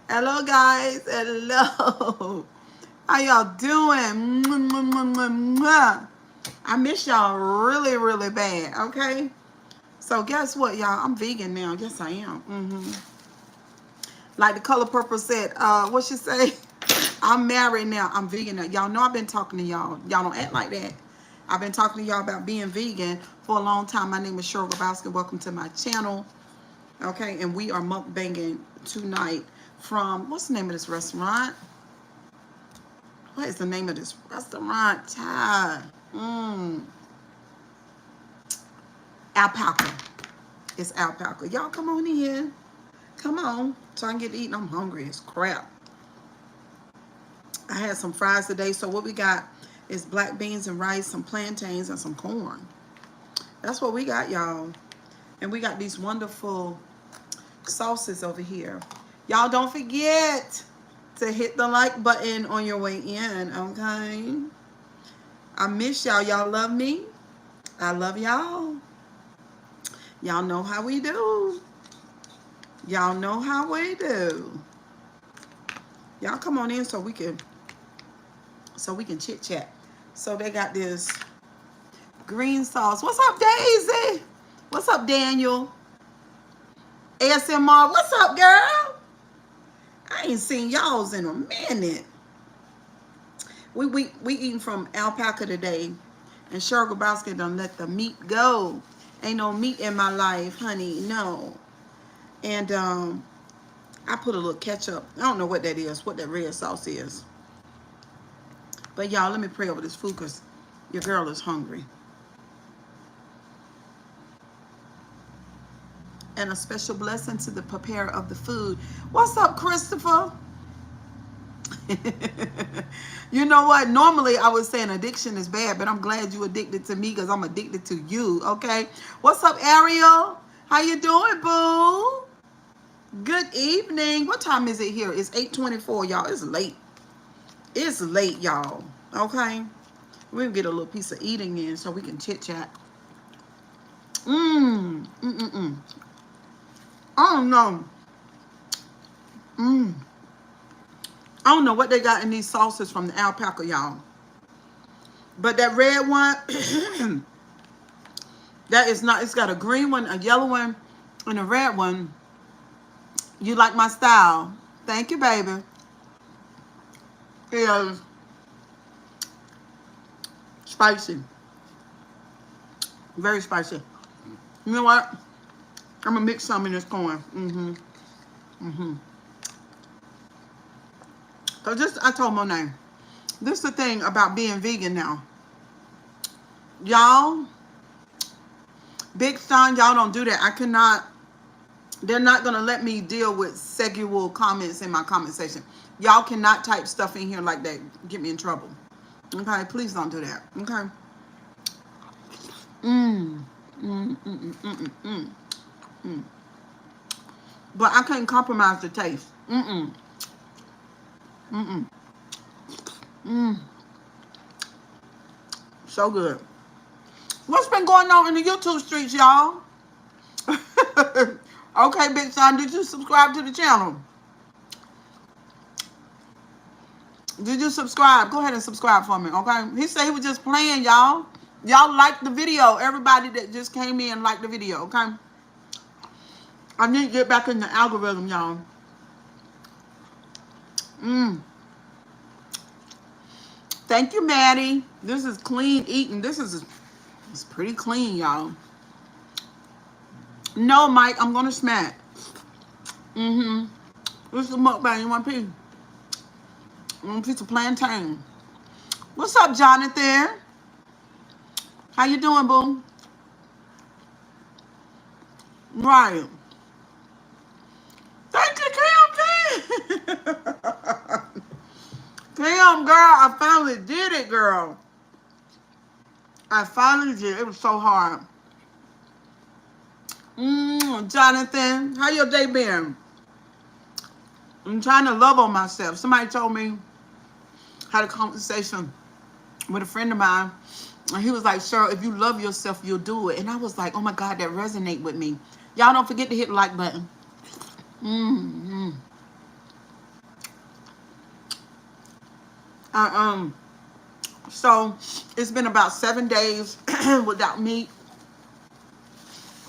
Hello, guys. Hello. How y'all doing? I miss y'all really, really bad. Okay. So guess what, y'all? I'm vegan now. Yes, I am. Like the color purple said. What she say? I'm married now. I'm vegan now. Y'all know I've been talking to y'all. Y'all don't act like that. I've been talking to y'all about being vegan for a long time. My name is Cheryl Grabowski. Welcome to my channel. Okay, and we are mukbanging tonight from, what's the name of this restaurant? What is the name of this restaurant? Alpaca. It's Alpaca. Y'all come on in. Come on. So I can get eating. I'm hungry as crap. I had some fries today. So what we got is black beans and rice, some plantains, and some corn. That's what we got, y'all. And we got these wonderful sauces over here. Y'all don't forget to hit the like button on your way in, okay? I miss y'all. Y'all love me. I love y'all. Y'all know how we do. Y'all know how we do. Y'all come on in so we can chit chat. So they got this green sauce. What's up, Daisy? What's up, Daniel? ASMR. What's up, girl? I ain't seen y'all's in a minute. We eating from Alpaca today, and Cheryl Grabowski done let the meat go. Ain't no meat in my life, honey. No. And I put a little ketchup. I don't know what that is, what that red sauce is. But y'all, let me pray over this food because your girl is hungry. And a special blessing to the preparer of the food. What's up, Christopher? You know what? Normally I would say an addiction is bad, but I'm glad you addicted to me because I'm addicted to you, okay? What's up, Ariel? How you doing, boo? Good evening. What time is it here? It's 8:24, y'all. It's late. It's late, y'all. Okay? We'll get a little piece of eating in so we can chit-chat. I don't know. I don't know what they got in these sauces from the Alpaca, y'all. But that red one, that is not, it's got a green one, a yellow one, and a red one. You like my style. Thank you, baby. It is spicy. Very spicy. You know what? I'm going to mix some in this corn. So just, I told Monet, this is the thing about being vegan now. Y'all, Big Sean, y'all don't do that. I cannot, they're not going to let me deal with sexual comments in my comment section. Y'all cannot type stuff in here like that. Get me in trouble. Okay? Please don't do that. Okay? But I couldn't compromise the taste. So good. What's been going on in the YouTube streets, y'all? Okay, Big Sean, did you subscribe to the channel? Did you subscribe? Go ahead and subscribe for me, okay? He said he was just playing, y'all. Y'all liked the video. Everybody that just came in liked the video, okay? I need to get back in the algorithm, y'all. Thank you, Maddie. This is clean eating. It's pretty clean, y'all. No, Mike, I'm gonna smack. This is a mukbang. You want a piece? You want a piece of plantain? What's up, Jonathan? How you doing, boo? Right. Thank you, Kim. Kim, girl, I finally did it, girl. I finally did it. It was so hard. Jonathan, how your day been? I'm trying to love on myself. Somebody told me, had a conversation with a friend of mine, and he was like, Cheryl, if you love yourself, you'll do it. And I was like, oh my God, that resonate with me. Y'all don't forget to hit the like button. Uh, um, so it's been about 7 days without meat.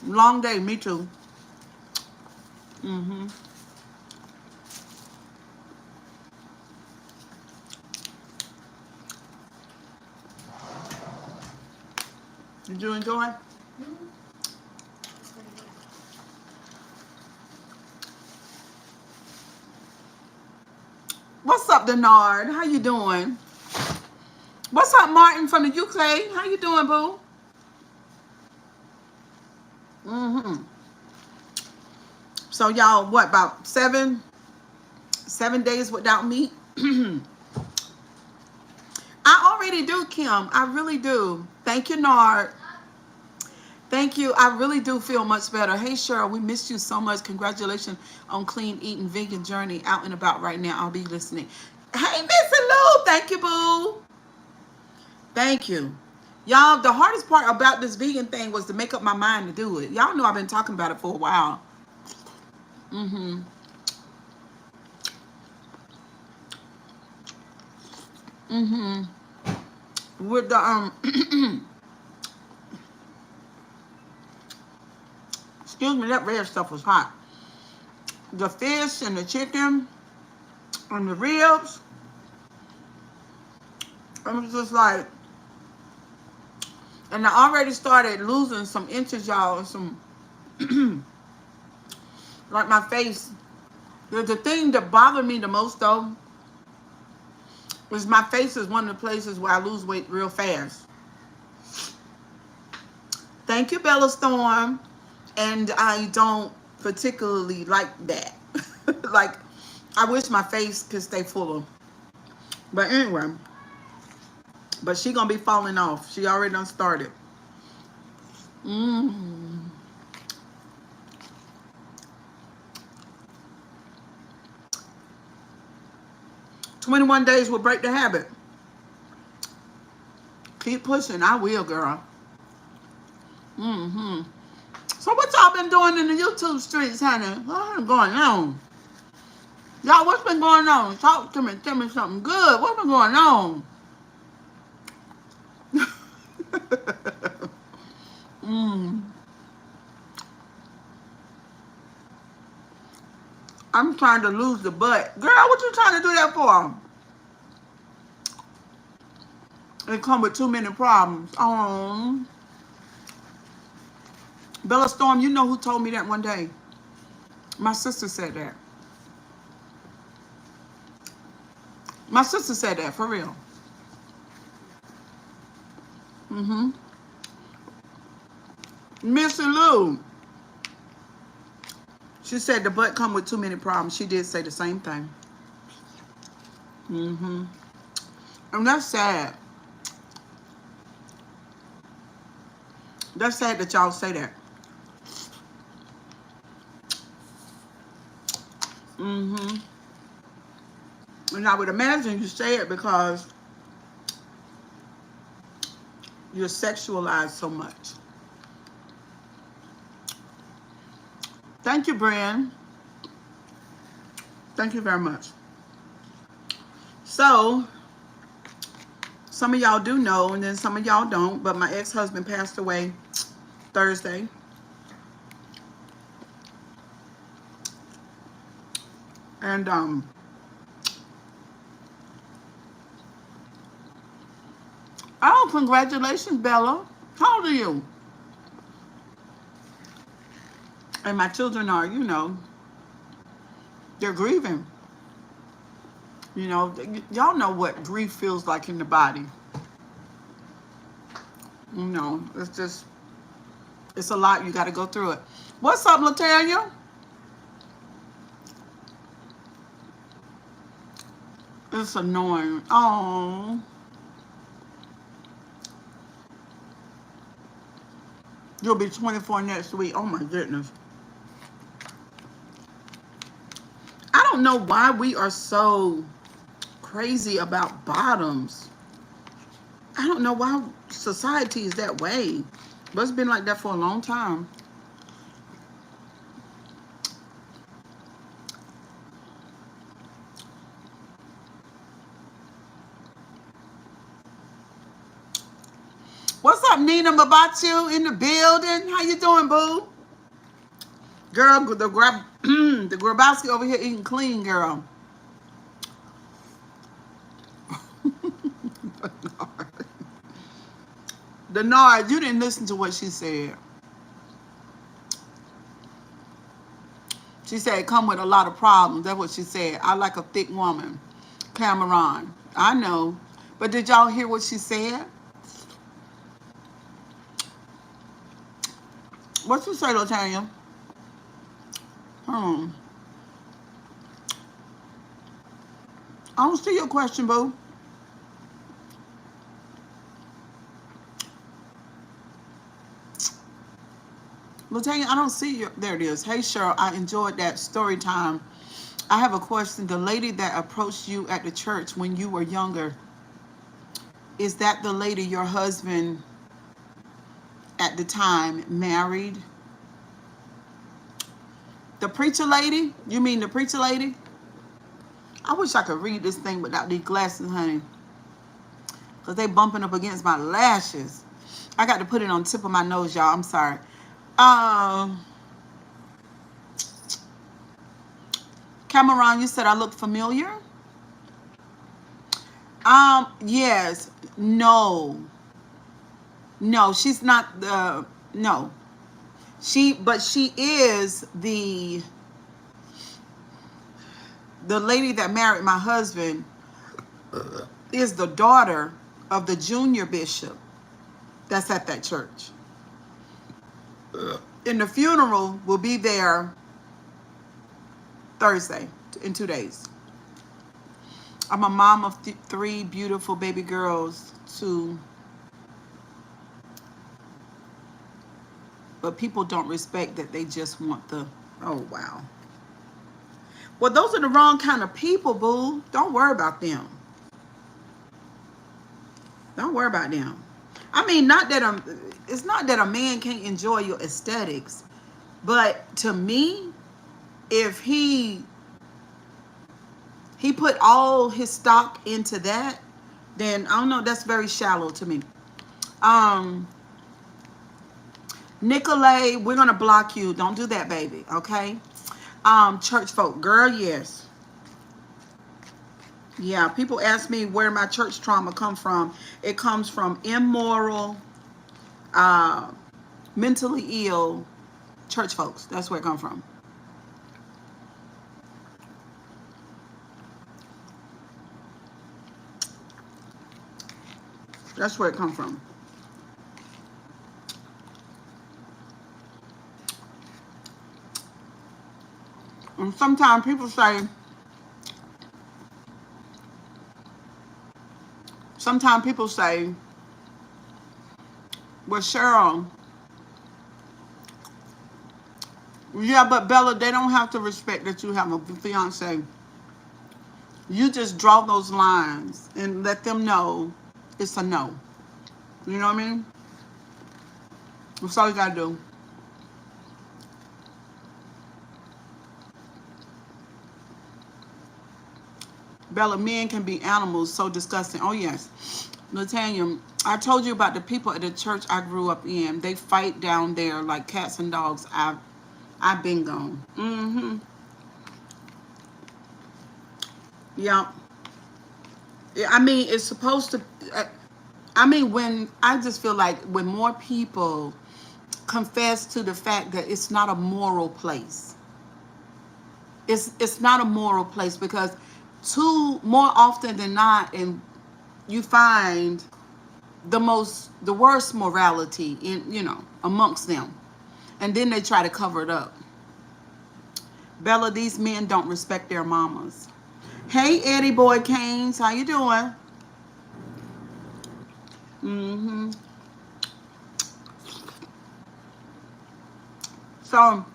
Long day, me too. Mm-hmm. Did you enjoy? What's up, Denard? How you doing? What's up, Martin from the UK? How you doing, boo? Mm-hmm. So y'all, what, about 7 days without meat? I already do, Kim. I really do. Thank you, Nard. Thank you. I really do feel much better. Hey, Cheryl, we missed you so much. Congratulations on clean eating vegan journey. Out and about right now. I'll be listening. Hey, Missy Lou. Thank you, boo. Thank you. Y'all, the hardest part about this vegan thing was to make up my mind to do it. Y'all know I've been talking about it for a while. Mm-hmm. Mm-hmm. With the excuse me, that red stuff was hot. The fish and the chicken and the ribs. It was just like, and I already started losing some inches, y'all, and some, like my face. The thing that bothered me the most, though, was my face is one of the places where I lose weight real fast. Thank you, Bella Storm. And I don't particularly like that. Like, I wish my face could stay fuller. But anyway, but she gonna be falling off. She already done started. Mm. 21 days will break the habit. Keep pushing. I will, girl. Mm-hmm. So what y'all been doing in the YouTube streets, honey? What's been going on? Y'all, what's been going on? Talk to me. Tell me something good. What's been going on? mm. I'm trying to lose the butt. Girl, what you trying to do that for? It come with too many problems. Oh. Bella Storm, you know who told me that one day? My sister said that. My sister said that, for real. Mm-hmm. Missy Lou. She said the butt come with too many problems. She did say the same thing. Mm-hmm. And that's sad. That's sad that y'all say that. Mm-hmm. And I would imagine you say it because you're sexualized so much. Thank you, Brian. Thank you very much. So, some of y'all do know, and then some of y'all don't, but my ex-husband passed away Thursday. And, oh, congratulations, Bella. How old are you? And my children are, you know, they're grieving. You know, y'all know what grief feels like in the body. You know, it's just, it's a lot. You got to go through it. What's up, Latanya? It's annoying. Oh. You'll be 24 next week. Oh, my goodness. I don't know why we are so crazy about bottoms. I don't know why society is that way. But it's been like that for a long time. What's up, Nina Mabachu in the building? How you doing, boo? Girl, the the Grabowski over here eating clean, girl. Denard, you didn't listen to what she said. She said it come with a lot of problems. That's what she said. I like a thick woman. Cameron. I know. But did y'all hear what she said? What you say, Latanya? I don't see your question, boo. Latanya, I don't see you. There it is. Hey, Cheryl, I enjoyed that story time. I have a question. The lady that approached you at the church when you were younger, is that the lady your husband at the time married? The preacher lady? You mean the preacher lady? I wish I could read this thing without these glasses, honey. Because they bumping up against my lashes. I got to put it on the tip of my nose, y'all. I'm sorry. Cameron, you said I look familiar? Yes. No. No, she's not the, no. But she is the lady that married my husband is the daughter of the junior bishop that's at that church. And the funeral will be there Thursday, in 2 days. I'm a mom of 3 beautiful baby girls, too. But people don't respect that. They just want the, oh, wow. Well, those are the wrong kind of people, boo. Don't worry about them. Don't worry about them. I mean, it's not that a man can't enjoy your aesthetics. But to me, if he put all his stock into that, then I don't know, that's very shallow to me. Nicolay, we're gonna block you. Don't do that, baby. Okay. Church folk, girl, yes. Yeah, people ask me where my church trauma come from. It comes from immoral, mentally ill church folks. That's where it comes from. That's where it comes from. And sometimes people say, well, Cheryl, yeah, but Bella, they don't have to respect that you have a fiance. You just draw those lines and let them know it's a no. You know what I mean? That's all you gotta do. Bella, men can be animals, so disgusting. Oh, yes. Latanya, I told you about the people at the church I grew up in. They fight down there like cats and dogs. I've been gone. Mm-hmm. Yeah. I mean, it's supposed to... I mean, when... I just feel like when more people confess to the fact that it's not a moral place. It's not a moral place because... more often than not, and you find the worst morality in, amongst them. And then they try to cover it up. Bella, these men don't respect their mamas. Hey, Eddie Boy Canes, how you doing? Mm-hmm. So,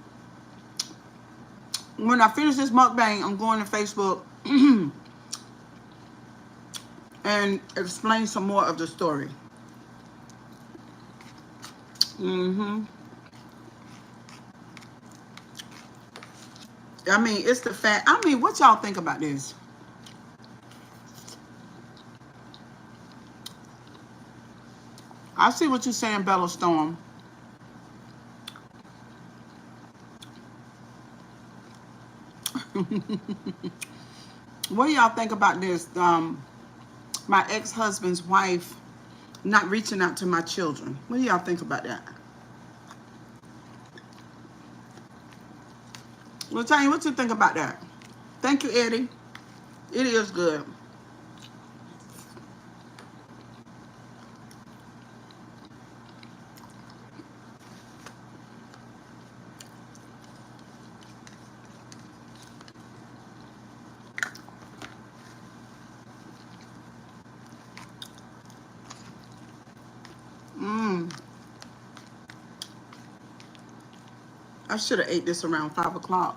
when I finish this mukbang, I'm going to Facebook and explain some more of the story. Mm-hmm. I mean, it's the fact. I mean, what y'all think about this? I see what you're saying, Bella Storm. What do y'all think about this? My ex-husband's wife not reaching out to my children. What do y'all think about that? Well, Tanya, what you think about that? Thank you, Eddie. It is good. Mmm. I should have ate this around 5 o'clock.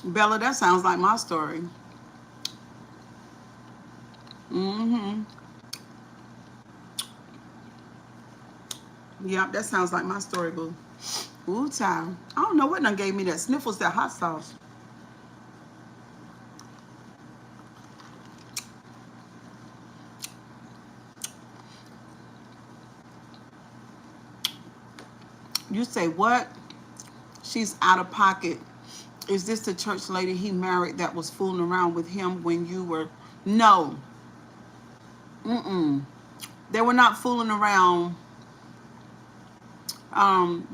Bella, that sounds like my story. Mm-hmm. Yep, that sounds like my story, boo. Ooh, child. I don't know what done gave me that sniffles, that hot sauce. You say what? She's out of pocket. Is this the church lady he married that was fooling around with him when you were... No. Mm-mm. They were not fooling around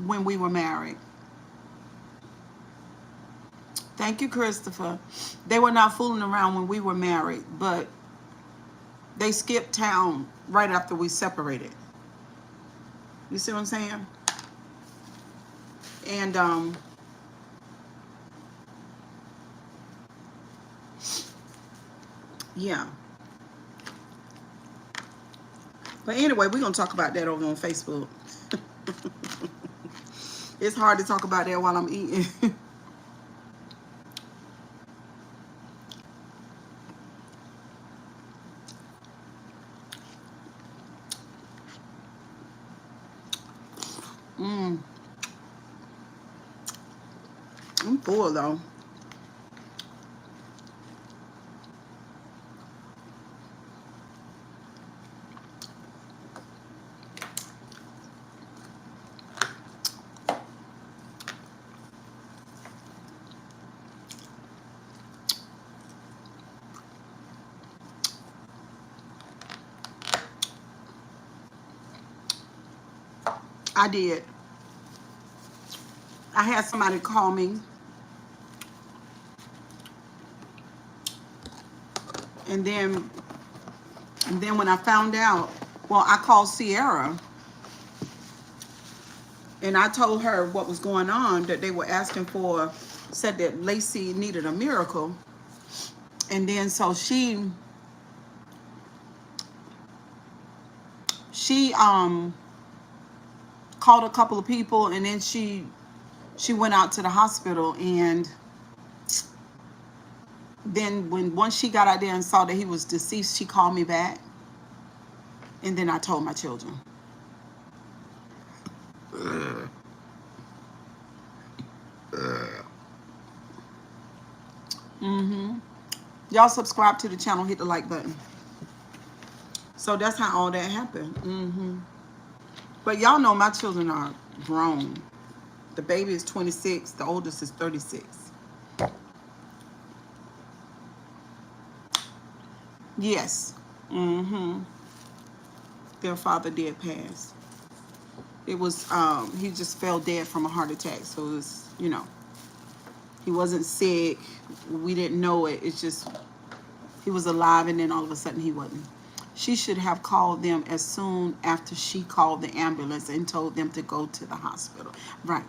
when we were married. Thank you, Christopher. They were not fooling around when we were married, but they skipped town right after we separated. You see what I'm saying? And yeah. But anyway, we're going to talk about that over on Facebook. It's hard to talk about that while I'm eating. I'm full though. I did. I had somebody call me. And then when I found out, well, I called Sierra and I told her what was going on, that they were asking for, said that Lacey needed a miracle. And then so she called a couple of people, and then she went out to the hospital, and then once she got out there and saw that he was deceased, she called me back, and then I told my children. Y'all subscribe to the channel, hit the like button. So that's how all that happened. But y'all know my children are grown. The baby is 26, the oldest is 36. Yes. Their father did pass. It was, he just fell dead from a heart attack. So it was, you know, he wasn't sick. We didn't know it. It's just, he was alive, and then all of a sudden he wasn't. She should have called them as soon after she called the ambulance and told them to go to the hospital. Right,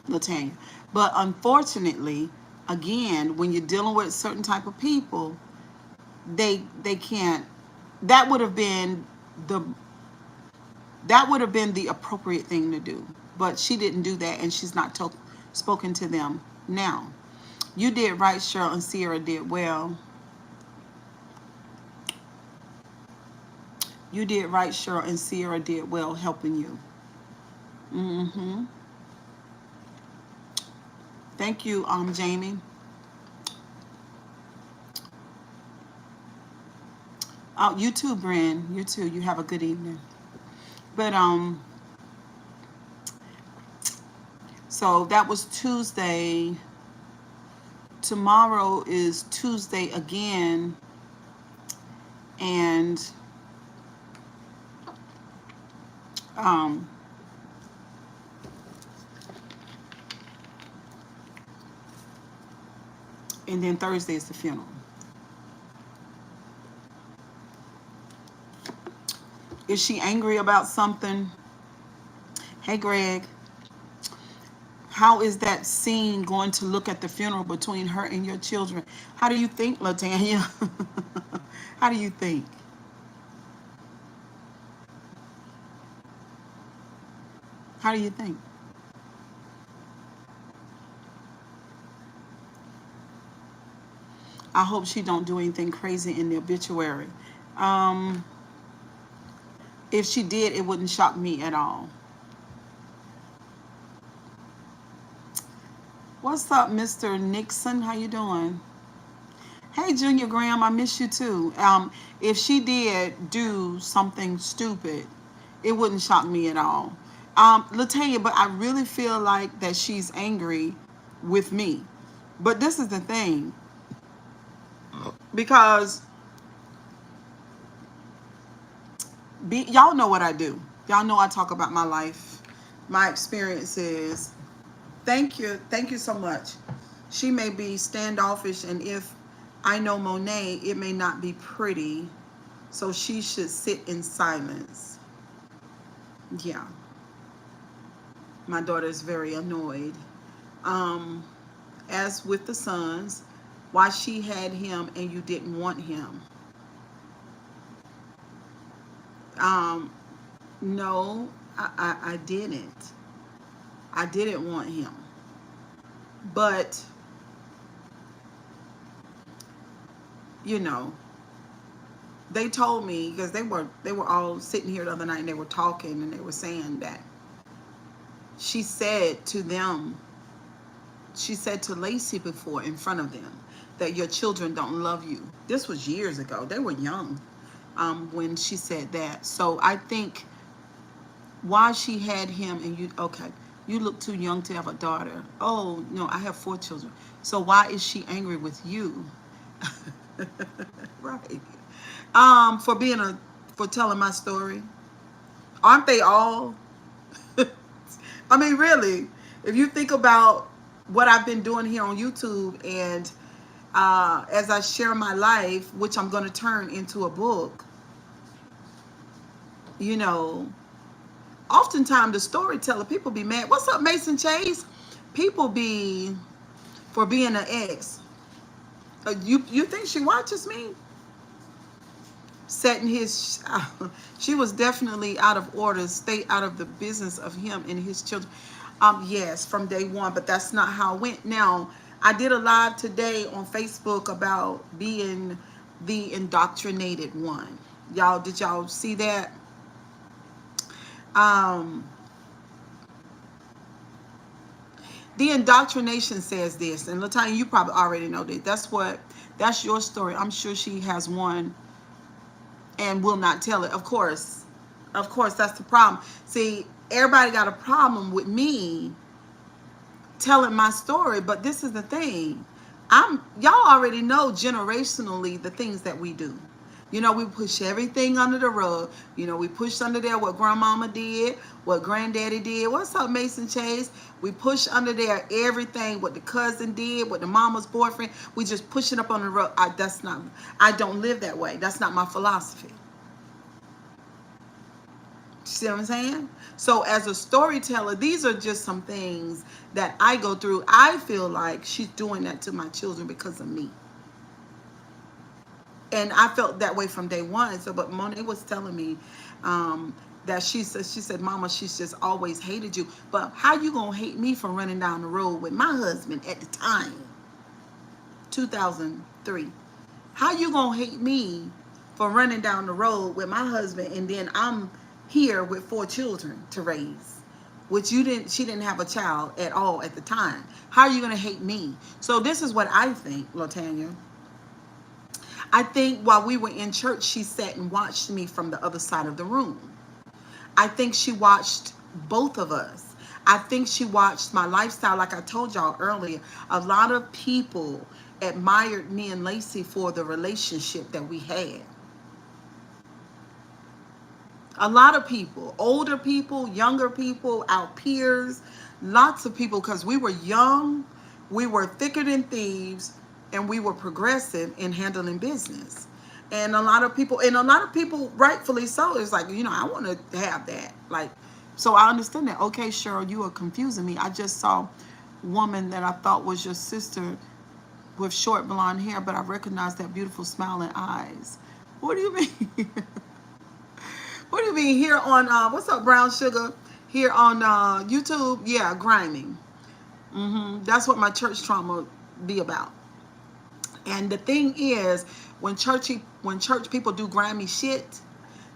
Latanya. But unfortunately, again, when you're dealing with certain type of people, they can't. That would have been the appropriate thing to do. But she didn't do that, and she's not spoken to them now. You did right, Cheryl, and Sierra did well. You did right, Cheryl, and Sierra did well helping you. Mm-hmm. Thank you, Jamie. You too, Bren. You too. You have a good evening. But so that was Tuesday. Tomorrow is Tuesday again, and um, and then Thursday is the funeral. Is she angry about something? Hey, Greg, how is that scene going to look at the funeral between her and your children? How do you think, Latanya? How do you think? How do you think? I hope she don't do anything crazy in the obituary. Um, if she did, it wouldn't shock me at all. What's up, Mr. Nixon? How you doing? Hey, Junior Graham, I miss you too. If she did do something stupid, it wouldn't shock me at all. Latanya, but I really feel like that she's angry with me. But this is the thing, because y'all know what I do. Y'all know I talk about my life, my experiences. Thank you so much. She may be standoffish, and if I know Monet, it may not be pretty, so she should sit in silence. Yeah, my daughter is very annoyed. Um, as with the sons, why she had him and you didn't want him. Um, no, I didn't. I didn't want him. But, you know, they told me, because they were all sitting here the other night and they were talking and they were saying that she said to them, she said to Lacey before in front of them that your children don't love you. This was years ago. They were young when she said that. So I think why she had him and you, okay, you look too young to have a daughter. Oh, no, I have 4 children. So why is she angry with you? Right. For being for telling my story. Aren't they all? I mean, really, if you think about what I've been doing here on YouTube, and as I share my life, which I'm going to turn into a book, you know, oftentimes the storyteller, people be mad. What's up, Mason Chase? People be, for being an ex. You think she watches me? Setting his, she was definitely out of order. Stay out of the business of him and his children. Yes, from day one, but that's not how it went. Now, I did a live today on Facebook about being the indoctrinated one. Y'all, did y'all see that? Um, the indoctrination says this, and Latanya, you probably already know that. That's your story. I'm sure she has one and will not tell it. Of course, that's the problem. See, everybody got a problem with me telling my story, but this is the thing. Y'all already know generationally the things that we do. You know, we push everything under the rug. You know, we push under there what grandmama did, what granddaddy did. What's up, Mason Chase? We push under there everything, what the cousin did, what the mama's boyfriend. We just push it up on the rug. I don't live that way. That's not my philosophy. See what I'm saying? So as a storyteller, these are just some things that I go through. I feel like she's doing that to my children because of me. And I felt that way from day one. So, but Monet was telling me that she said, Mama, she's just always hated you. But how you gonna hate me for running down the road with my husband at the time, 2003? How you gonna hate me for running down the road with my husband and then I'm here with 4 children to raise? which she didn't have a child at all at the time. How are you going to hate me? So this is what I think, Latanya. I think while we were in church, she sat and watched me from the other side of the room. I think she watched both of us. I think she watched my lifestyle. Like I told y'all earlier, a lot of people admired me and Lacey for the relationship that we had. A lot of people, older people, younger people, our peers, lots of people, because we were young, we were thicker than thieves, and we were progressive in handling business. And a lot of people, rightfully so, is like, I want to have that. Like, so I understand that. Okay, Cheryl, you are confusing me. I just saw a woman that I thought was your sister with short blonde hair, but I recognized that beautiful smiling eyes. What do you mean? What do you mean? Here on, what's up, Brown Sugar? Here on YouTube? Yeah, grinding. That's what my church trauma be about. And the thing is, when church people do grimy shit,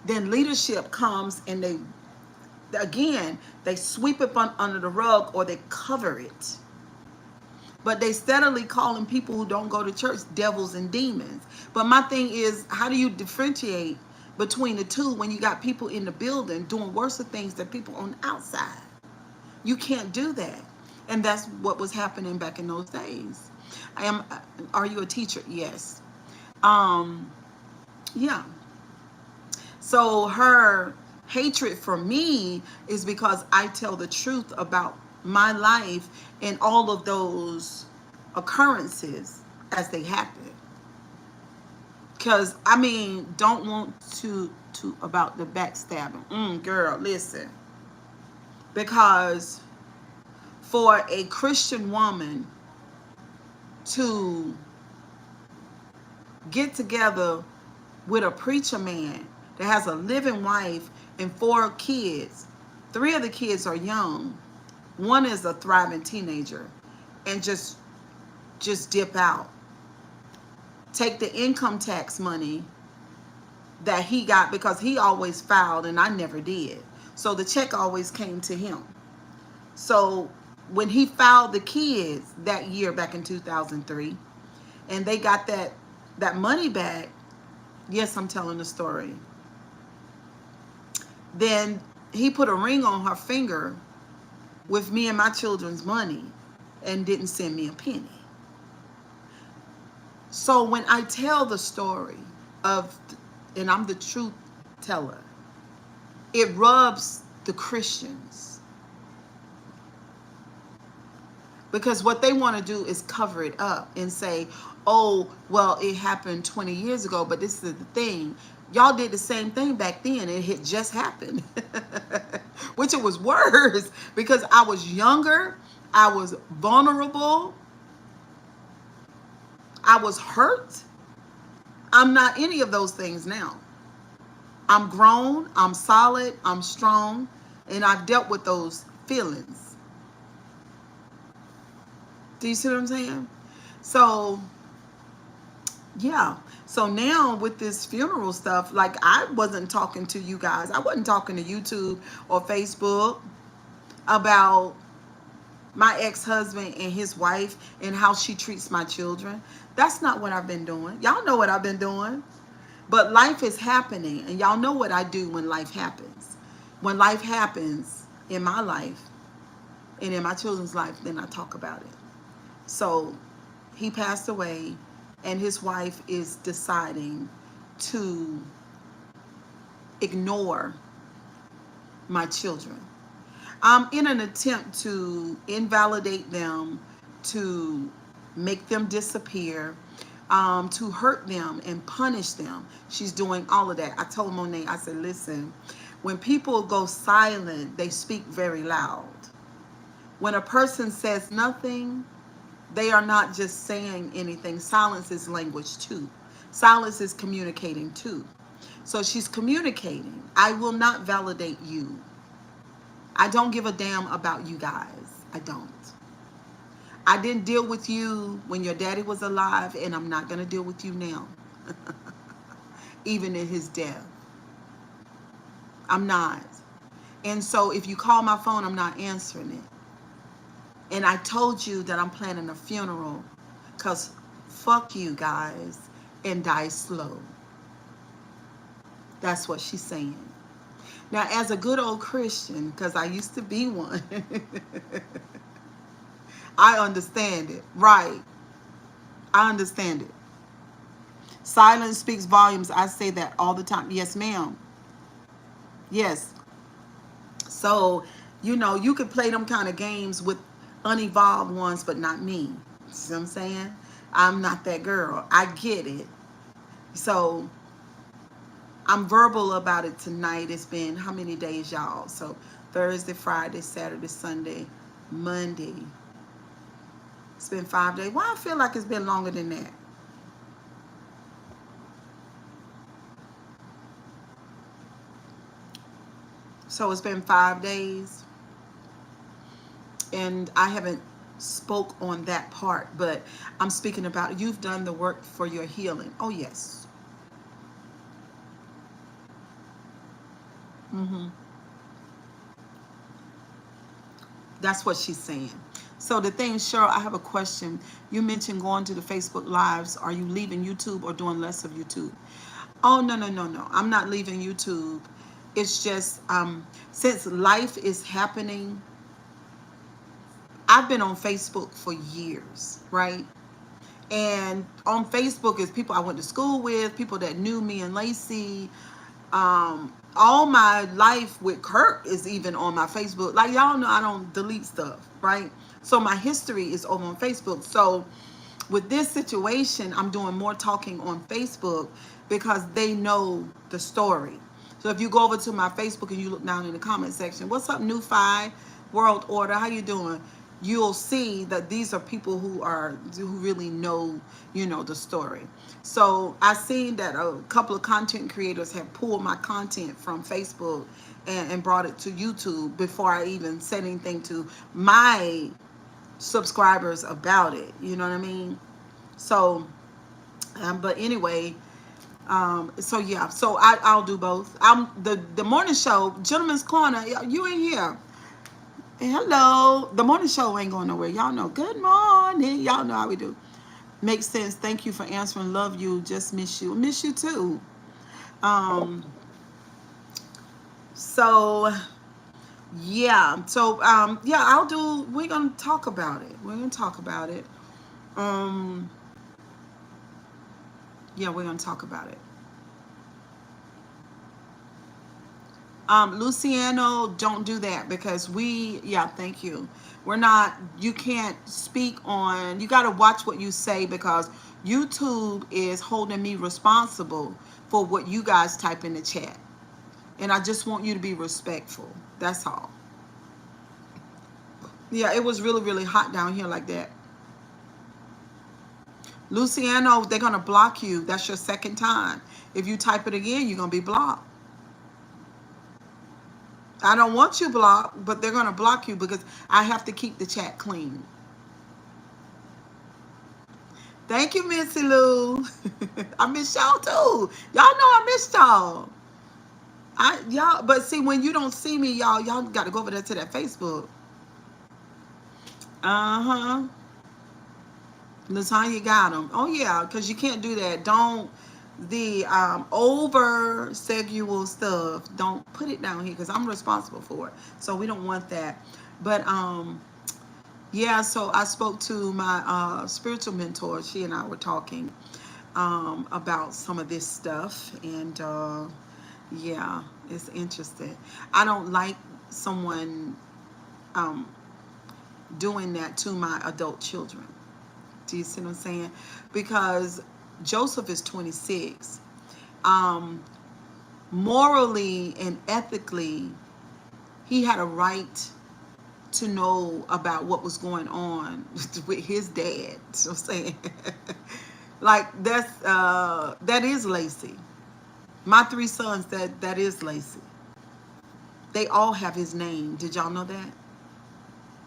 then leadership comes and they sweep it under the rug, or they cover it. But they steadily calling people who don't go to church devils and demons. But my thing is, how do you differentiate between the two when you got people in the building doing worse things than people on the outside? You can't do that. And that's what was happening back in those days. Are you a teacher? Yes. Yeah. So her hatred for me is because I tell the truth about my life and all of those occurrences as they happen. Because, don't want to about the backstabbing. Girl, listen. Because for a Christian woman to get together with a preacher man that has a living wife and 4 kids, 3 of the kids are young, 1 is a thriving teenager, and just dip out. Take the income tax money that he got, because he always filed and I never did. So the check always came to him. So when he filed the kids that year back in 2003, and they got that money back, yes, I'm telling the story. Then he put a ring on her finger with me and my children's money and didn't send me a penny. So when I tell the story and I'm the truth teller, it rubs the Christians. Because what they want to do is cover it up and say, oh, well, it happened 20 years ago, but this is the thing. Y'all did the same thing back then. It had just happened. Which it was worse, because I was younger. I was vulnerable. I was hurt. I'm not any of those things now. I'm grown, I'm solid, I'm strong, and I've dealt with those feelings. Do you see what I'm saying? So, yeah. So now with this funeral stuff, like, I wasn't talking to you guys. I wasn't talking to YouTube or Facebook about my ex-husband and his wife and how she treats my children. That's not what I've been doing. Y'all know what I've been doing. But life is happening, and y'all know what I do when life happens. When life happens in my life and in my children's life, then I talk about it. So he passed away, and his wife is deciding to ignore my children. In an attempt to invalidate them, to make them disappear, to hurt them and punish them. She's doing all of that. I told Monet, I said, listen, when people go silent, they speak very loud. When a person says nothing, they are not just saying anything. Silence is language too. Silence is communicating too. So she's communicating. I will not validate you. I don't give a damn about you guys. I don't. I didn't deal with you when your daddy was alive, and I'm not going to deal with you now. Even in his death. I'm not. And so if you call my phone, I'm not answering it. And I told you that I'm planning a funeral because fuck you guys and die slow. That's what she's saying. Now, as a good old Christian, because I used to be one, I understand it. Right. I understand it. Silence speaks volumes. I say that all the time. Yes, ma'am. Yes. So, you can play them kind of games with unevolved ones, but not me. See what I'm saying? I'm not that girl. I get it. So, I'm verbal about it tonight. It's been how many days, y'all? So, Thursday, Friday, Saturday, Sunday, Monday. It's been 5 days. Why I feel like it's been longer than that? So, it's been 5 days. And I haven't spoke on that part, but I'm speaking about you've done the work for your healing. Oh, yes. Mm-hmm. That's what she's saying. So the thing, Cheryl, I have a question. You mentioned going to the Facebook Lives. Are you leaving YouTube or doing less of YouTube? Oh, no, no, no, no. I'm not leaving YouTube. It's just since life is happening, I've been on Facebook for years, right? And on Facebook is people I went to school with, people that knew me and Lacey. All my life with Kurt is even on my Facebook. Like y'all know, I don't delete stuff, right? So my history is over on Facebook. So with this situation, I'm doing more talking on Facebook because they know the story. So if you go over to my Facebook and you look down in the comment section, what's up, New Five World Order? How you doing? You'll see that these are people who really know, the story. So I seen that a couple of content creators have pulled my content from Facebook and brought it to YouTube before I even said anything to my subscribers about it. You know what I mean? So, but anyway, so yeah, so I'll do both. I'm the morning show, Gentleman's Corner. You in here? Hello. The morning show ain't going nowhere. Y'all know. Good morning. Y'all know how we do. Makes sense. Thank you for answering. Love you. Just miss you. Miss you too. Um. So yeah. So yeah. I'll do. We're gonna talk about it. We're gonna talk about it. Um. Yeah, we're gonna talk about it. Luciano, don't do that because yeah, thank you. We're not, you can't speak on, you got to watch what you say because YouTube is holding me responsible for what you guys type in the chat. And I just want you to be respectful. That's all. Yeah, it was really, really hot down here like that. Luciano, they're going to block you. That's your second time. If you type it again, you're going to be blocked. I don't want you blocked, but they're going to block you because I have to keep the chat clean. Thank you, Missy Lou. I miss y'all too. Y'all know I miss y'all. Y'all, but see, when you don't see me, y'all got to go over there to that Facebook. Uh-huh. Latanya got them. Oh, yeah, because you can't do that. Don't, the over sexual stuff, don't put it down here because I'm responsible for it. So we don't want that. But, yeah, so I spoke to my spiritual mentor. She and I were talking about some of this stuff. And, yeah, it's interesting. I don't like someone doing that to my adult children. Do you see what I'm saying? Because Joseph is 26. Morally and ethically, he had a right to know about what was going on with his dad. So I'm saying, like that is Lacey. My three sons, that is Lacey. They all have his name. Did y'all know that?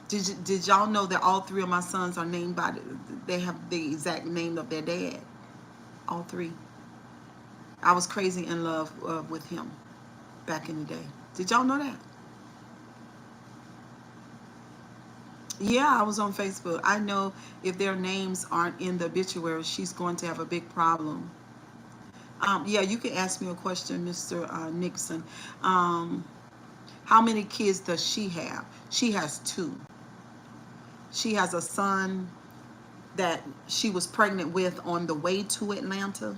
Did y'all know that all three of my sons are named by they have the exact name of their dad? All three. I was crazy in love with him back in the day. Did y'all know that? Yeah, I was on Facebook. I know if their names aren't in the obituary, she's going to have a big problem. Yeah, you can ask me a question, Mr. Nixon. Um, how many kids does she have? She has two. She has a son that she was pregnant with on the way to Atlanta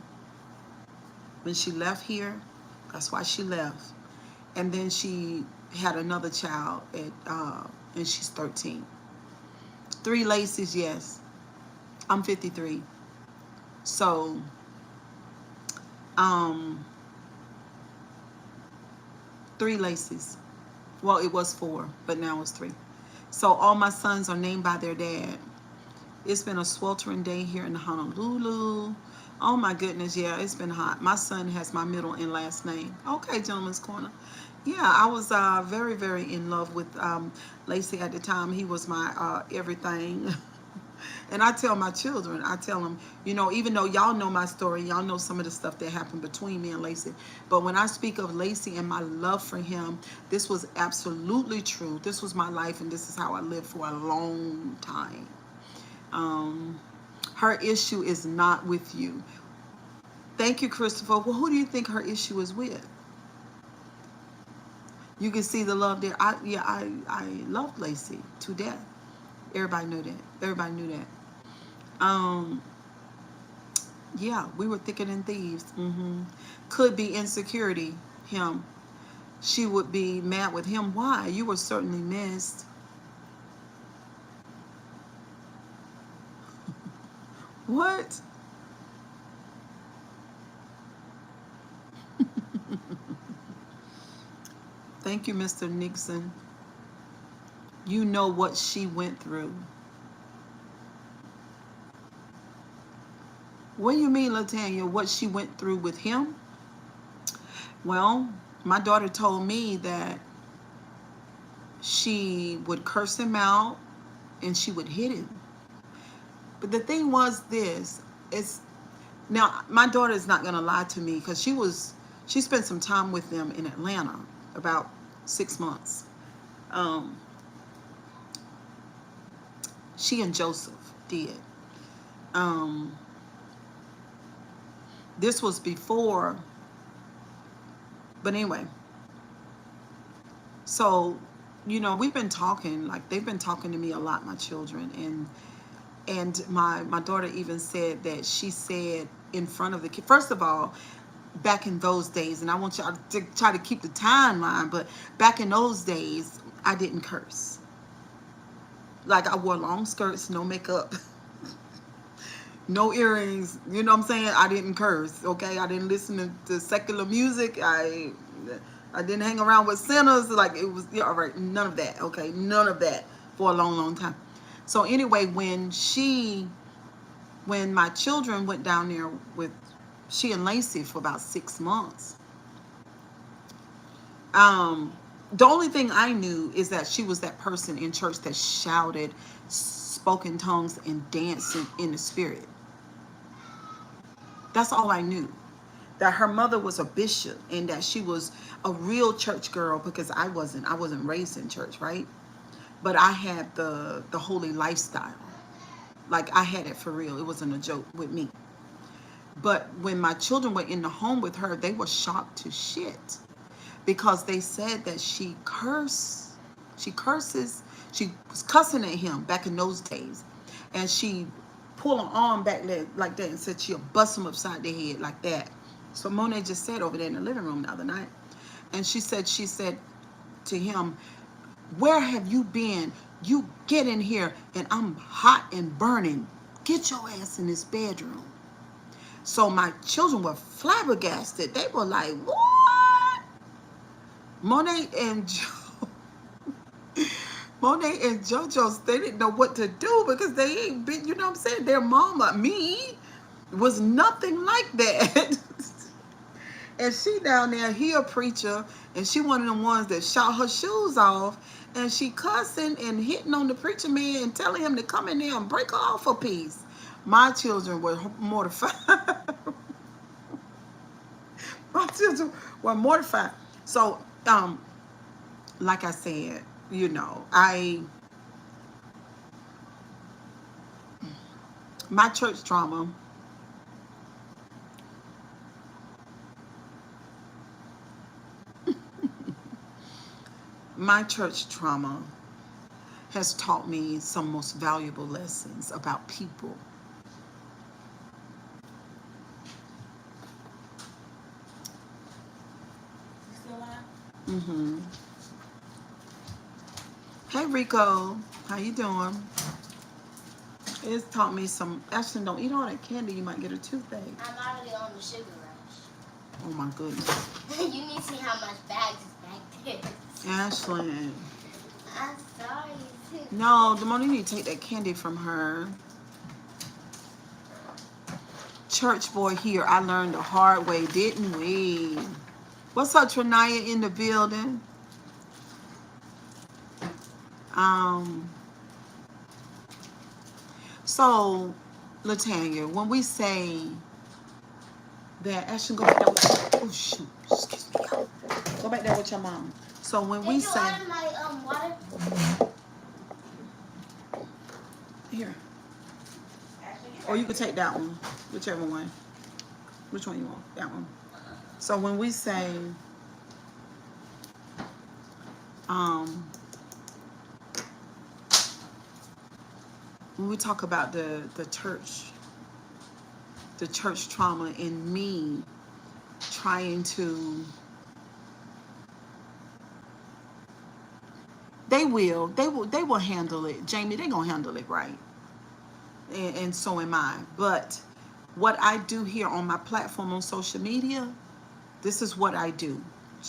when she left here. That's why she left. And then she had another child and she's 13. Three Lacey's, yes. I'm 53. So, um, three Lacey's. Well, it was four, but now it's three. So all my sons are named by their dad. It's been a sweltering day here in Honolulu. Oh my goodness, yeah, it's been hot. My son has my middle and last name. Okay, Gentleman's Corner. Yeah, I was very, very in love with Lacey at the time. He was my everything. And I tell my children, I tell them, you know, even though y'all know my story, y'all know some of the stuff that happened between me and Lacey. But when I speak of Lacey and my love for him, this was absolutely true. This was my life, and this is how I lived for a long time. Um, her issue is not with you. Thank you, Christopher. Well, who do you think her issue is with? You can see the love there. I love Lacey to death. Everybody knew that. Everybody knew that. Um, yeah, we were thicker than thieves. Could be insecurity. Him. She would be mad with him. Why? You were certainly missed. What? Thank you, Mr. Nixon. You know what she went through. What do you mean, Latanya? What she went through with him? Well, my daughter told me that she would curse him out and she would hit him. But the thing was this, it's now my daughter is not gonna lie to me because she spent some time with them in Atlanta, about 6 months. Um, she and Joseph did. Um, this was before, but anyway, so you know, we've been talking, like they've been talking to me a lot, my children, and my daughter even said that she said in front of the kid. First of all, back in those days, and I want y'all to try to keep the timeline, but back in those days, I didn't curse. Like I wore long skirts, no makeup, no earrings. You know what I'm saying? I didn't curse. Okay, I didn't listen to secular music. I didn't hang around with sinners. Like it was, yeah, all right, none of that. Okay, none of that for a long, long time. So anyway, when my children went down there with she and Lacey for about 6 months, um, the only thing I knew is that she was that person in church that shouted, spoke in tongues, and danced in the spirit. That's all I knew. That her mother was a bishop and that she was a real church girl because I wasn't. I wasn't raised in church, right? But I had the holy lifestyle. Like I had it for real. It wasn't a joke with me. But when my children were in the home with her, they were shocked to shit because they said that she cursed. She curses. She was cussing at him back in those days, and she pulled her arm back like that and said she'll bust him upside the head like that. So Monet just said over there in the living room the other night, and she said to him, "Where have you been? You get in here, and I'm hot and burning. Get your ass in this bedroom." So my children were flabbergasted. They were like, "What?" Monet and Monet and JoJo, they didn't know what to do because they ain't been, you know what I'm saying? Their mama, me, was nothing like that. And she down there, he a preacher, and she one of them ones that shot her shoes off, and she cussing and hitting on the preacher man and telling him to come in there and break her off a piece. My children were mortified. My children were mortified. So, like I said, you know, My church trauma. My church trauma has taught me some most valuable lessons about people. Mm-hmm. Hey Rico, how you doing? It's taught me some. Actually, don't eat all that candy. You might get a toothache. I'm already on the sugar rush. Oh my goodness. You need to see how much bags is back there. Ashley. I'm sorry. No, Damone, you need to take that candy from her. Church boy here. I learned the hard way, didn't we? What's up, Trinaya in the building? So, Latanya, when we say that, Ashton, go back there with, oh shoot, excuse me, y'all. Go back there with your mom. So when we say, my water? Here, or you could take that one, whichever one. Which one you want? That one. So when we say, when we talk about the church trauma in me trying to, they will handle it. Jamie, they're gonna handle it right. And so am I. But what I do here on my platform on social media, this is what I do.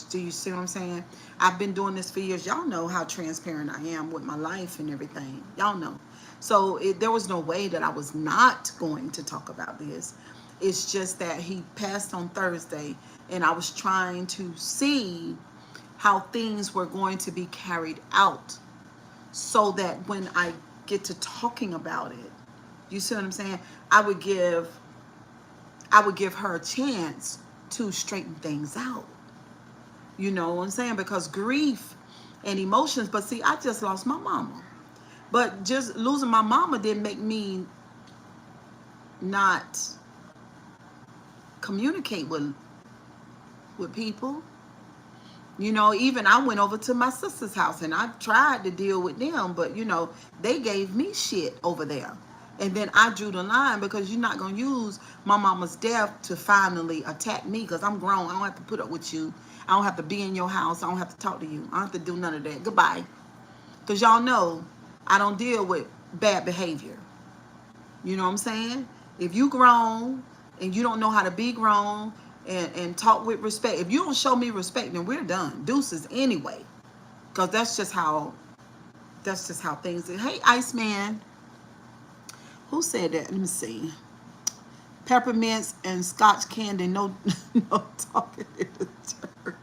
Do you see what I'm saying? I've been doing this for years. Y'all know how transparent I am with my life and everything. Y'all know. So there was no way that I was not going to talk about this. It's just that he passed on Thursday, and I was trying to see how things were going to be carried out so that when I get to talking about it, you see what I'm saying? I would give her a chance to straighten things out. You know what I'm saying? Because grief and emotions, but see, I just lost my mama. But just losing my mama didn't make me not communicate with people. You know, even I went over to my sister's house and I tried to deal with them, but you know, they gave me shit over there. And then I drew the line because you're not going to use my mama's death to finally attack me because I'm grown. I don't have to put up with you. I don't have to be in your house. I don't have to talk to you. I don't have to do none of that. Goodbye. Because y'all know I don't deal with bad behavior. You know what I'm saying? If you grown and you don't know how to be grown and talk with respect, if you don't show me respect, then we're done. Deuces anyway. Because that's just how things are. Hey, Iceman. Who said that? Let me see. Peppermints and Scotch candy, no talking in the church.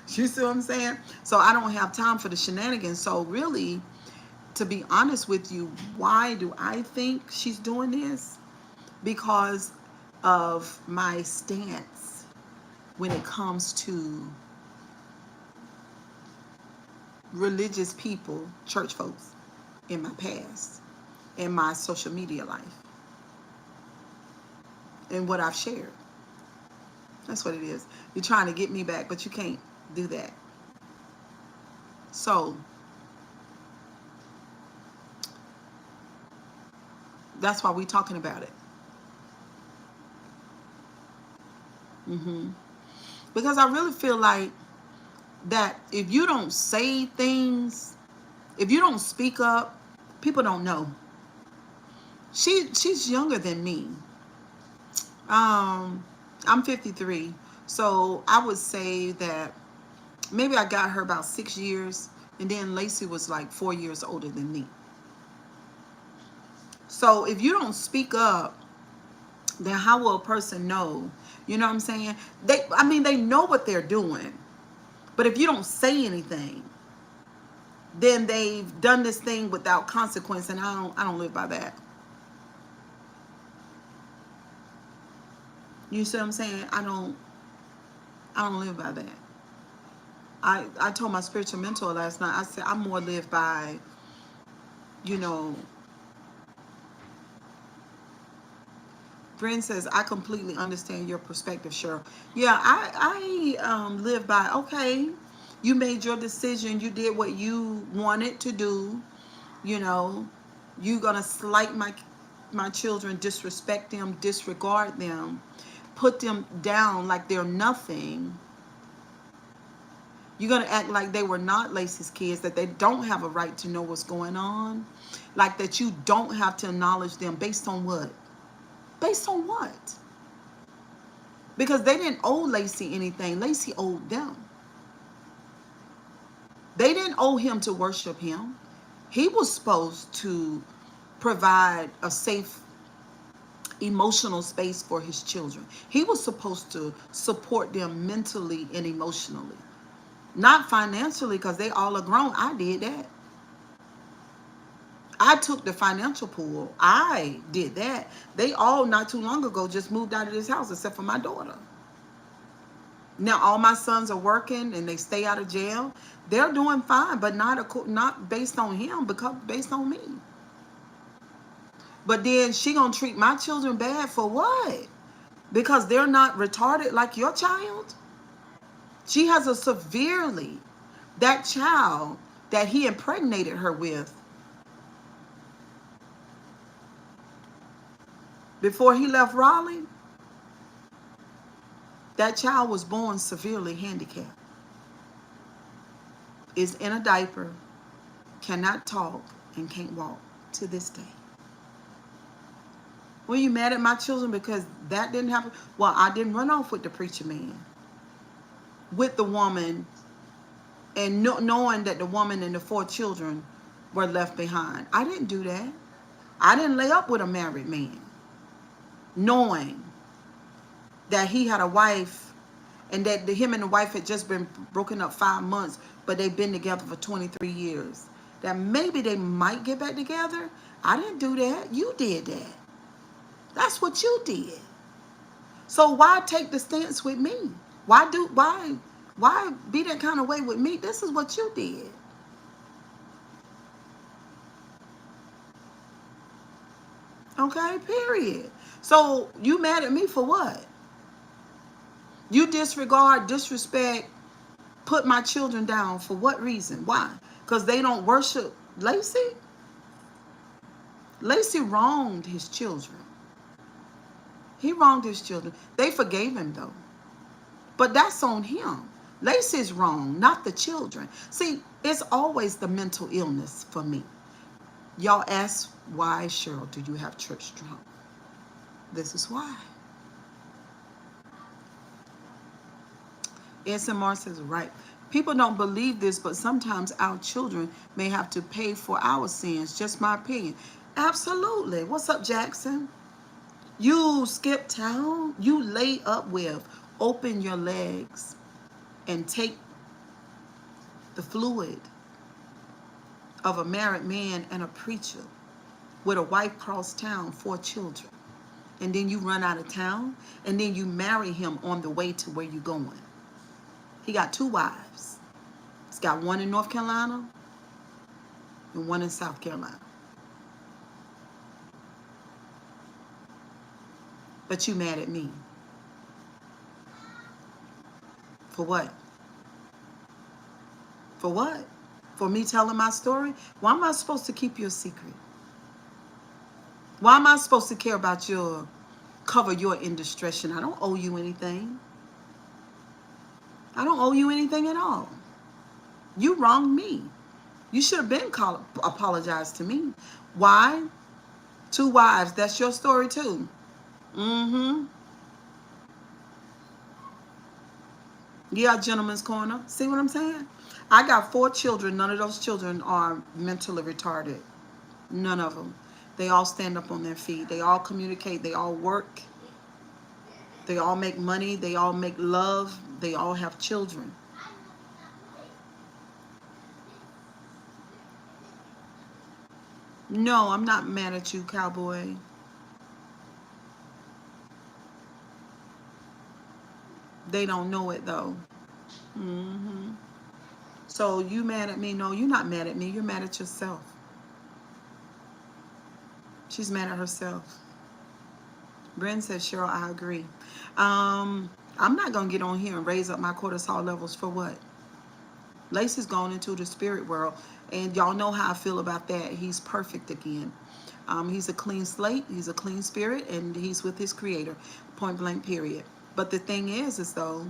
You see what I'm saying? So I don't have time for the shenanigans. So really, to be honest with you, why do I think she's doing this? Because of my stance when it comes to religious people, church folks in my past. In my social media life and what I've shared. That's what it is. You're trying to get me back, but you can't do that. So that's why we're talking about it. Because I really feel like that if you don't say things, if you don't speak up, people don't know. She's younger than me. I'm 53. So I would say that maybe I got her about 6 years, and then Lacey was like 4 years older than me. So if you don't speak up, then how will a person know? You know what I'm saying? They know what they're doing. But if you don't say anything, then they've done this thing without consequence, and I don't live by that. You see what I'm saying? I don't live by that. I told my spiritual mentor last night, I said, I more live by, you know, Bryn says, I completely understand your perspective, Cheryl. Yeah, I live by, okay, you made your decision. You did what you wanted to do. You know, you going to slight my children, disrespect them, disregard them, put them down like they're nothing. You're going to act like they were not Lacey's kids, that they don't have a right to know what's going on. Like that you don't have to acknowledge them based on what? Based on what? Because they didn't owe Lacey anything. Lacey owed them. They didn't owe him to worship him. He was supposed to provide a safe emotional space for his children. He was supposed to support them mentally and emotionally. Not financially, because they all are grown. I did that. I took the financial pool. I did that. They all not too long ago just moved out of this house except for my daughter. Now all my sons are working and they stay out of jail. They're doing fine, but not based on him, because based on me. But then she gonna treat my children bad for what? Because they're not retarded like your child? She has a severely, that child that he impregnated her with before he left Raleigh, that child was born severely handicapped. Is in a diaper, cannot talk, and can't walk to this day. Were you mad at my children because that didn't happen? Well, I didn't run off with the preacher man, with the woman, and knowing that the woman and the 4 children were left behind. I didn't do that. I didn't lay up with a married man, knowing that he had a wife and that him and the wife had just been broken up 5 months, but they've been together for 23 years. That maybe they might get back together. I didn't do that. You did that. That's what you did. So why take the stance with me? Why be that kind of way with me? This is what you did. Okay, period. So you mad at me for what? You disregard, disrespect, put my children down for what reason? Why? Because they don't worship Lacey? Lacey wronged his children. He wronged his children. They forgave him though. But that's on him. Lacey's wrong, not the children. See, it's always the mental illness for me. Y'all ask, why, Cheryl, do you have church trauma? This is why. SMR says, right. People don't believe this, but sometimes our children may have to pay for our sins. Just my opinion. Absolutely. What's up, Jackson? You skip town, you lay up with, open your legs and take the fluid of a married man and a preacher with a wife cross town, 4 children. And then you run out of town and then you marry him on the way to where you're going. He got 2 wives. He's got one in North Carolina and one in South Carolina. But you mad at me. For what? For what? For me telling my story? Why am I supposed to keep your secret? Why am I supposed to care about cover your indiscretion? I don't owe you anything. I don't owe you anything at all. You wronged me. You should have been apologized to me. Why? 2 wives. That's your story too. Mm-hmm. Yeah, gentleman's corner. See what I'm saying? I got 4 children. None of those children are mentally retarded. None of them. They all stand up on their feet. They all communicate. They all work. They all make money. They all make love. They all have children. No, I'm not mad at you, cowboy. They don't know it though. Mm-hmm. So you mad at me? No, you're not mad at me. You're mad at yourself. She's mad at herself. Brent says, Cheryl, I agree. I'm not going to get on here and raise up my cortisol levels for what? Lacey's gone into the spirit world, and y'all know how I feel about that. He's perfect again. He's a clean slate, he's a clean spirit, and he's with his creator, point blank, period. But the thing is though,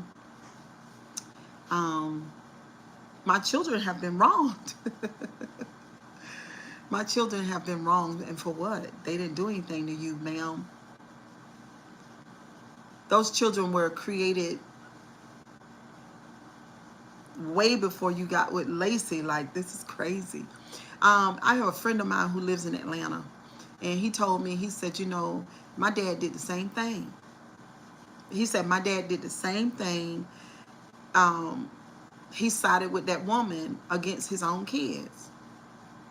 my children have been wronged. My children have been wronged, and for what? They didn't do anything to you, ma'am. Those children were created way before you got with Lacey. Like, this is crazy. I have a friend of mine who lives in Atlanta, and he told me, he said, you know, my dad did the same thing. He said my dad did the same thing. He sided with that woman against his own kids.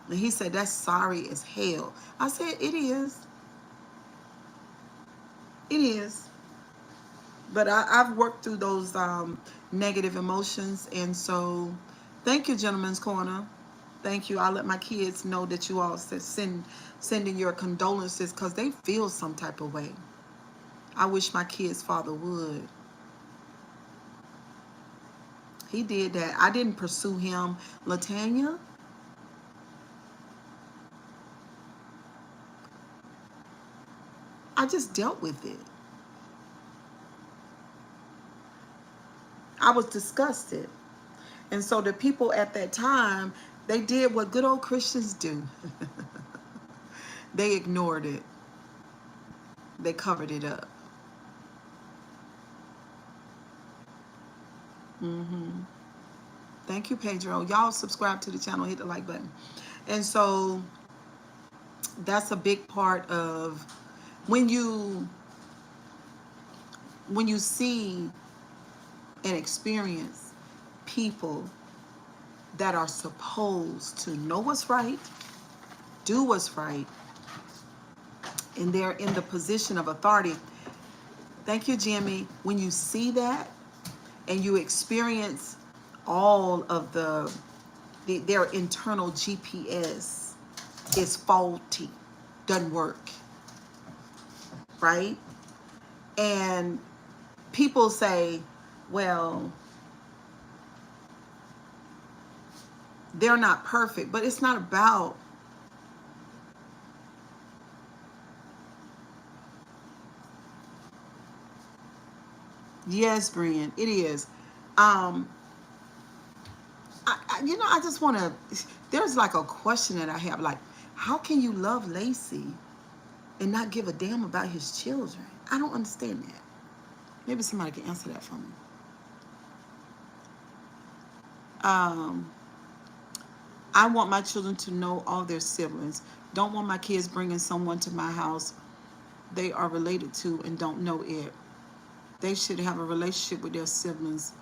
And he said, that's sorry as hell. I said, it is. It is. But I've worked through those negative emotions. And so, thank you, Gentleman's Corner. Thank you. I'll let my kids know that you all sending your condolences, because they feel some type of way. I wish my kid's father would. He did that. I didn't pursue him, Latanya. I just dealt with it. I was disgusted. And so the people at that time, they did what good old Christians do. They ignored it. They covered it up. Thank you, Pedro. Y'all subscribe to the channel, hit the like button. And so that's a big part of when you see and experience people that are supposed to know what's right, do what's right, and they're in the position of authority. Thank you, Jimmy. When you see that and you experience all of their internal GPS is faulty, doesn't work, right? And people say, well, they're not perfect, but it's not about yes, Brian, it is. I just want to, there's like a question that I have, like, how can you love Lacey and not give a damn about his children? I don't understand that. Maybe somebody can answer that for me. I want my children to know all their siblings. Don't want my kids bringing someone to my house they are related to and don't know it. They should have a relationship with their siblings,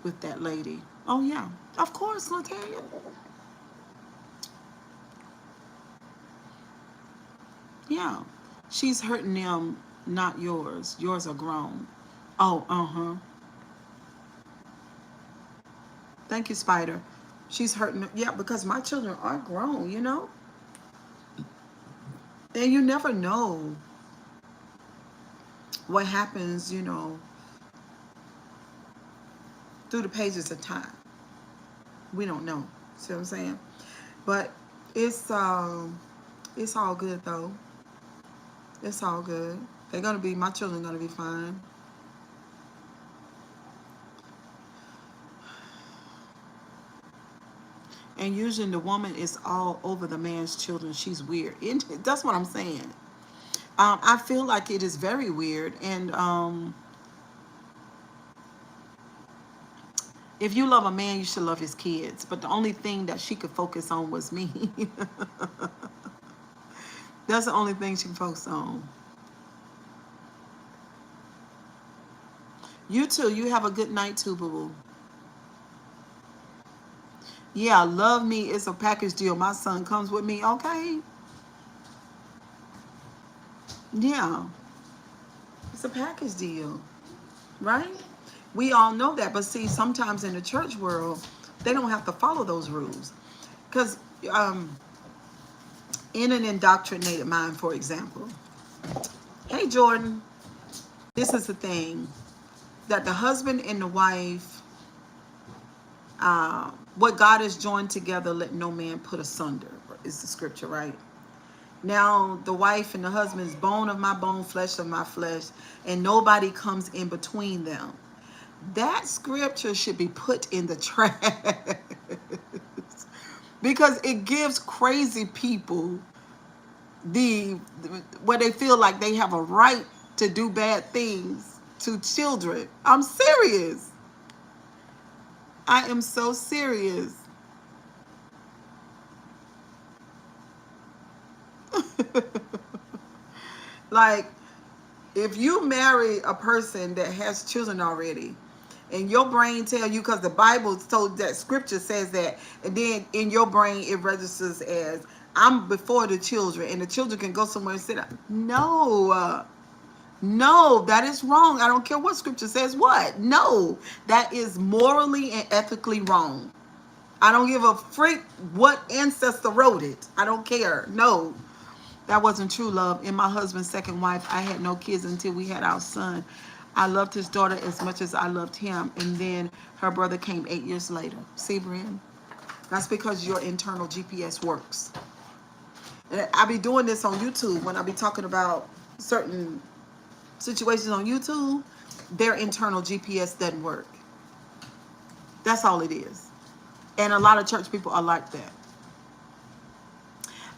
with that lady. Oh, yeah. Of course, Natalia. Yeah. She's hurting them, not yours. Yours are grown. Oh, uh-huh. Thank you, Spider. She's hurting them. Yeah, because my children are grown, you know? And you never know what happens, you know, through the pages of time. We don't know. See what I'm saying? But it's all good though. It's all good. My children gonna be fine. And usually the woman is all over the man's children. She's weird. That's what I'm saying. I feel like it is very weird. And if you love a man, you should love his kids. But the only thing that she could focus on was me. That's the only thing she could focus on. You too. You have a good night too, boo-boo. Yeah, love me. It's a package deal. My son comes with me. Okay. Yeah. It's a package deal. Right? We all know that. But see, sometimes in the church world, they don't have to follow those rules. Because in an indoctrinated mind, for example. Hey, Jordan. this is the thing, that the husband and the wife, what God has joined together, let no man put asunder, is the scripture, right? Now, the wife and the husband is bone of my bone, flesh of my flesh, and nobody comes in between them. That scripture should be put in the trash because it gives crazy people where they feel like they have a right to do bad things to children. I'm serious. I am so serious. Like, if you marry a person that has children already, and your brain tell you, because the Bible told that scripture says that, and then in your brain it registers as, I'm before the children, and the children can go somewhere and sit down. No, no, that is wrong. I don't care what scripture says what. No, that is morally and ethically wrong. I don't give a freak what ancestor wrote it. I don't care. No, that wasn't true love. In my husband's second wife, I had no kids until we had our son. I loved his daughter as much as I loved him. And then her brother came 8 years later. See, Brian? That's because your internal GPS works. And I be doing this on YouTube when I be talking about certain situations on YouTube. Their internal GPS doesn't work. That's all it is. And a lot of church people are like that.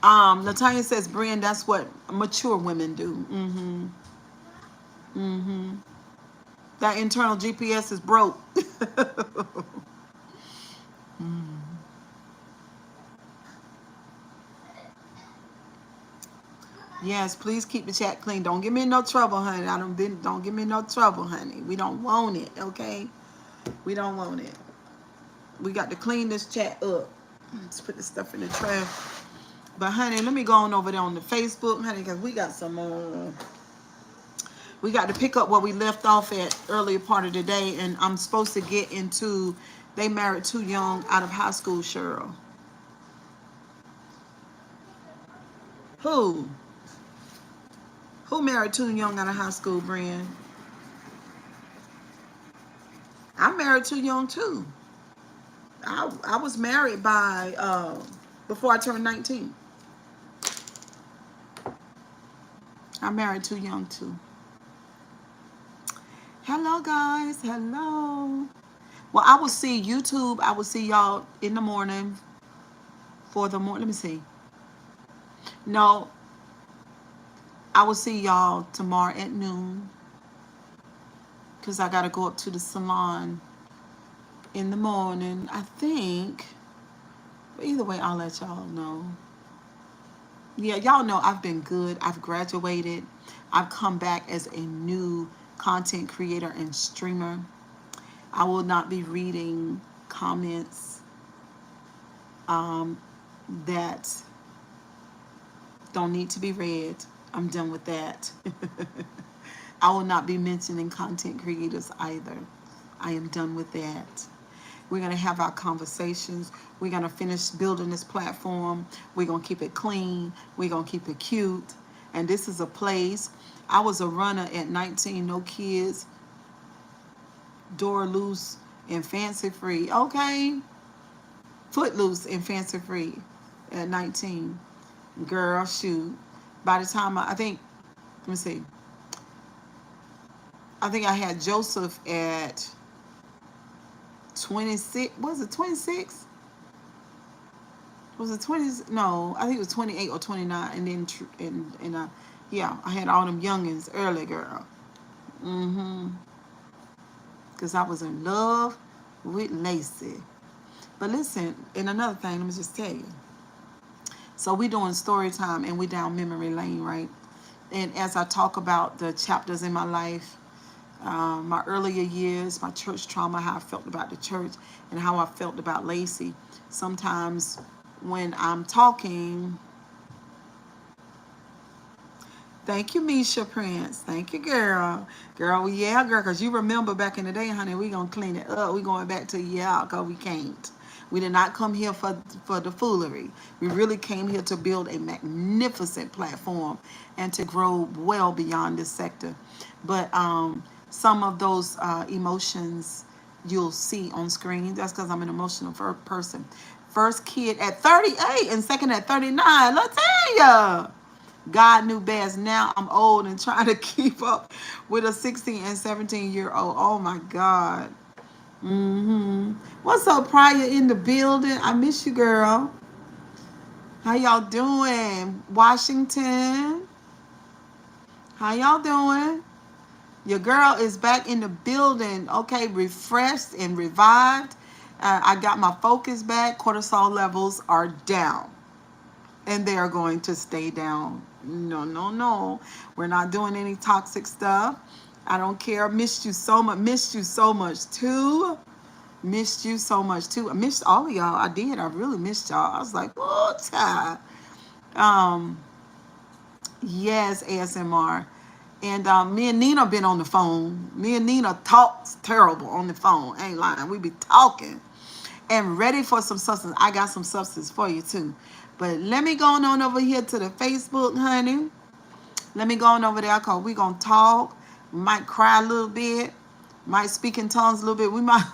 Natalia says, Brian, that's what mature women do. That internal GPS is broke. Yes, please keep the chat clean. Don't give me no trouble, honey. Don't give me no trouble, honey. We don't want it, okay? We don't want it. We got to clean this chat up. Let's put this stuff in the trash. But honey, let me go on over there on the Facebook, honey, because we got some we got to pick up where we left off at earlier part of the day, and I'm supposed to get into they married too young out of high school, Cheryl. Who? Who married too young out of high school, Brian? I married too young too. I was married by before I turned 19. I married too young too. Hello guys, hello. Well, I will see YouTube. I will see y'all in the morning for the morning. Let me see. No, I will see y'all tomorrow at noon because I got to go up to the salon in the morning, I think. But either way, I'll let y'all know. Yeah, y'all know I've been good. I've graduated. I've come back as a new content creator and streamer. I will not be reading comments that don't need to be read. I'm done with that. I will not be mentioning content creators either. I am done with that. We're going to have our conversations. We're going to finish building this platform. We're going to keep it clean. We're going to keep it cute. And this is a place. I was a runner at 19, no kids, door loose and fancy free. Okay. Footloose and fancy free at 19. Girl, shoot. By the time I think, let me see. I think I had Joseph at 26. Was it 26? Was it 20? No, I think it was 28 or 29. And then, yeah, I had all them youngins early, girl. Because I was in love with Lacey. But listen, and another thing, let me just tell you. So we doing story time and we down memory lane, right? And as I talk about the chapters in my life, my earlier years, my church trauma, how I felt about the church and how I felt about Lacey. Sometimes when I'm talking, thank you, Misha Prince. Thank you, girl. Girl, yeah, girl, because you remember back in the day, honey, we going to clean it up. We going back to, yeah, because we can't. We did not come here for the foolery. We really came here to build a magnificent platform and to grow well beyond this sector. But some of those emotions you'll see on screen. That's because I'm an emotional person. First kid at 38 and second at 39. Let's tell ya. God knew best. Now I'm old and trying to keep up with a 16 and 17-year-old. Oh my God. What's up, Pryor in the building? I miss you, girl. How y'all doing? Washington. How y'all doing? Your girl is back in the building. Okay, refreshed and revived. I got my focus back. Cortisol levels are down. And they are going to stay down. No, no, no. We're not doing any toxic stuff. I don't care. Missed you so much. Missed you so much too. Missed you so much too. I missed all of y'all. I did. I really missed y'all. I was like, what? Yes, ASMR. And me and Nina been on the phone. Me and Nina talks terrible on the phone. Ain't lying. We be talking. And ready for some substance. I got some substance for you too. But let me go on over here to the Facebook, honey. Let me go on over there because we going to talk. We might cry a little bit. Might speak in tongues a little bit. We might...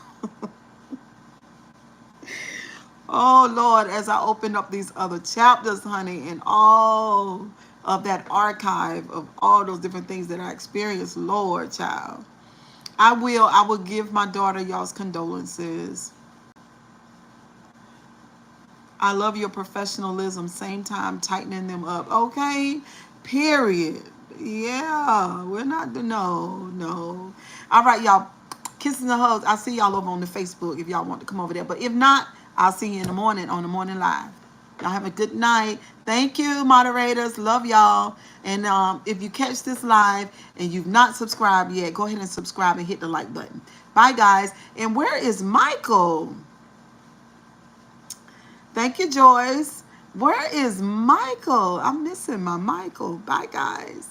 Oh, Lord, as I open up these other chapters, honey, and all of that archive of all those different things that I experienced, Lord, child. I will give my daughter y'all's condolences. I love your professionalism, same time tightening them up. Okay, period. Yeah, we're not, no. All right, y'all, kisses and hugs. I'll see y'all over on the Facebook if y'all want to come over there. But if not, I'll see you in the morning on the morning live. Y'all have a good night. Thank you, moderators. Love y'all. And if you catch this live and you've not subscribed yet, go ahead and subscribe and hit the like button. Bye, guys. And where is Michael? Thank you, Joyce. Where is Michael? I'm missing my Michael. Bye, guys.